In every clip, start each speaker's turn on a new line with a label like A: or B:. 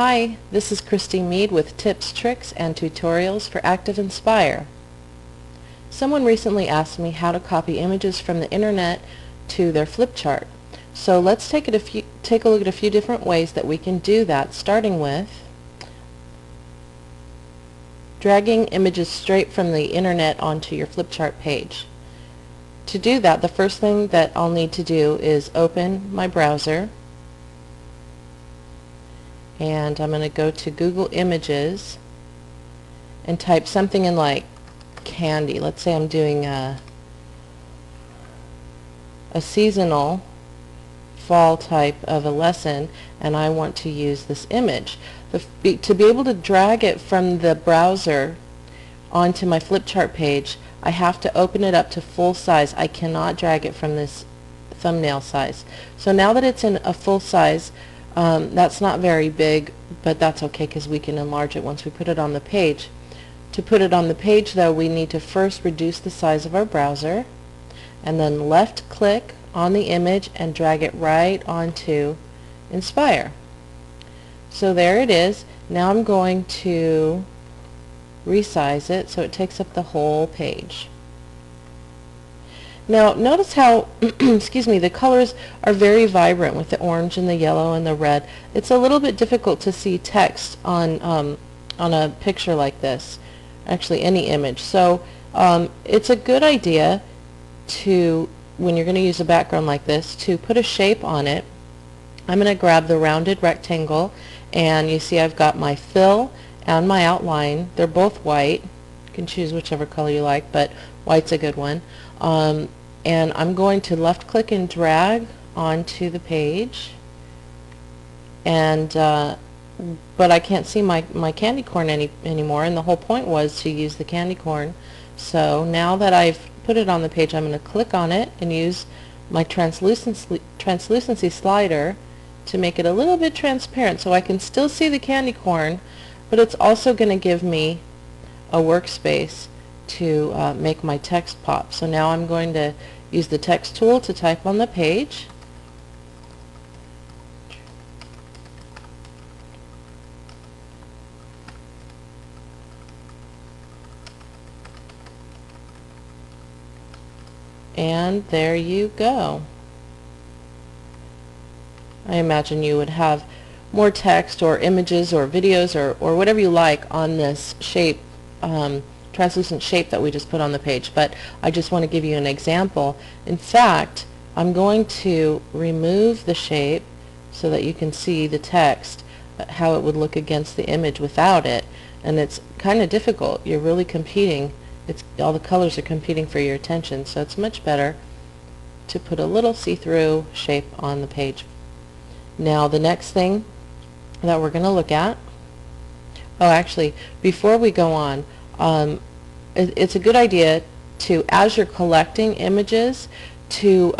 A: Hi, this is Christy Mead with tips, tricks, and tutorials for ActivInspire. Someone recently asked me how to copy images from the internet to their flipchart. So let's take a look at a few different ways that we can do that, starting with dragging images straight from the internet onto your flipchart page. To do that, the first thing that I'll need to do is open my browser, and I'm going to go to Google Images and type something in like candy. Let's say I'm doing a seasonal fall type of a lesson, and I want to use this image. To be able to drag it from the browser onto my flipchart page, I have to open it up to full size. I cannot drag it from this thumbnail size. So now that it's in a full size, that's not very big, but that's okay because we can enlarge it once we put it on the page. To put it on the page, though, we need to first reduce the size of our browser and then left click on the image and drag it right onto Inspire. So there it is. Now I'm going to resize it so it takes up the whole page. Now notice how excuse me, the colors are very vibrant with the orange and the yellow and the red. It's a little bit difficult to see text on a picture like this, actually any image. So it's a good idea to, when you're going to use a background like this, to put a shape on it. I'm going to grab the rounded rectangle, and you see I've got my fill and my outline. They're both white. You can choose whichever color you like, but white's a good one. And I'm going to left click and drag onto the page, and but I can't see my candy corn anymore, and the whole point was to use the candy corn. So now that I've put it on the page, I'm going to click on it and use my translucency slider to make it a little bit transparent so I can still see the candy corn, but it's also going to give me a workspace to make my text pop. So now I'm going to use the text tool to type on the page. And there you go. I imagine you would have more text or images or videos or whatever you like on this shape, translucent shape that we just put on the page, but I just want to give you an example. In fact, I'm going to remove the shape so that you can see the text, how it would look against the image without it, and it's kind of difficult. You're really competing. All the colors are competing for your attention, so it's much better to put a little see-through shape on the page. Now the next thing that we're going to look at, actually before we go on, it's a good idea to, as you're collecting images, to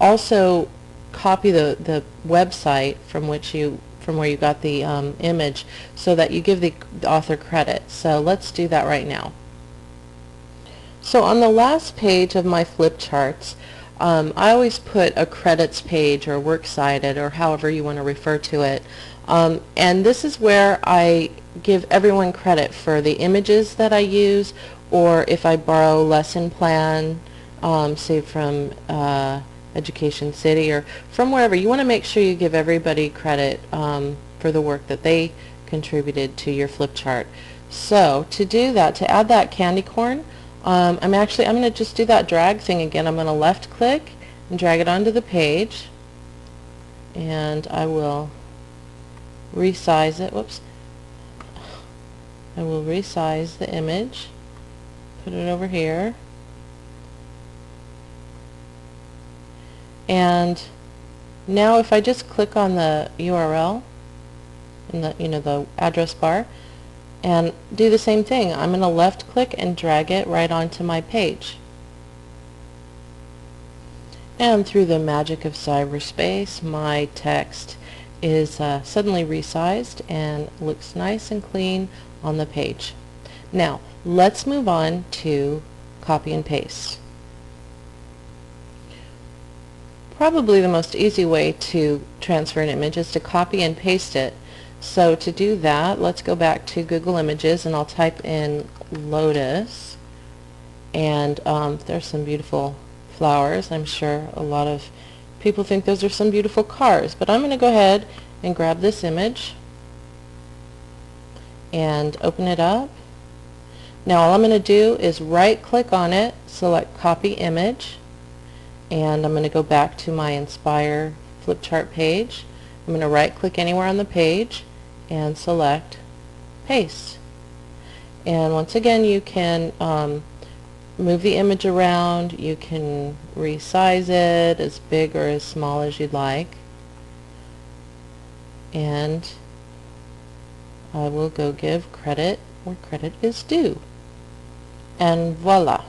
A: also copy the website from where you got the image, so that you give the author credit. So let's do that right now. So on the last page of my flip charts, I always put a credits page or works cited or however you want to refer to it, and this is where I give everyone credit for the images that I use, or if I borrow lesson plan, say from Education City or from wherever. You want to make sure you give everybody credit for the work that they contributed to your flip chart. So to do that, to add that candy corn, I'm going to just do that drag thing again. I'm going to left click and drag it onto the page, and I will resize it. Whoops. I will resize the image, put it over here, and now if I just click on the URL in the address bar and do the same thing, I'm going to left click and drag it right onto my page. And through the magic of cyberspace, my text is suddenly resized and looks nice and clean on the page. Now let's move on to copy and paste. Probably the most easy way to transfer an image is to copy and paste it. So to do that, let's go back to Google Images, and I'll type in lotus, and there's some beautiful flowers. I'm sure a lot of people think those are some beautiful cars, but I'm going to go ahead and grab this image and open it up. Now all I'm going to do is right click on it, select copy image, and I'm going to go back to my Inspire flip chart page. I'm going to right click anywhere on the page and select paste. And once again, you can move the image around, you can resize it as big or as small as you'd like, and I will go give credit where credit is due. And voila!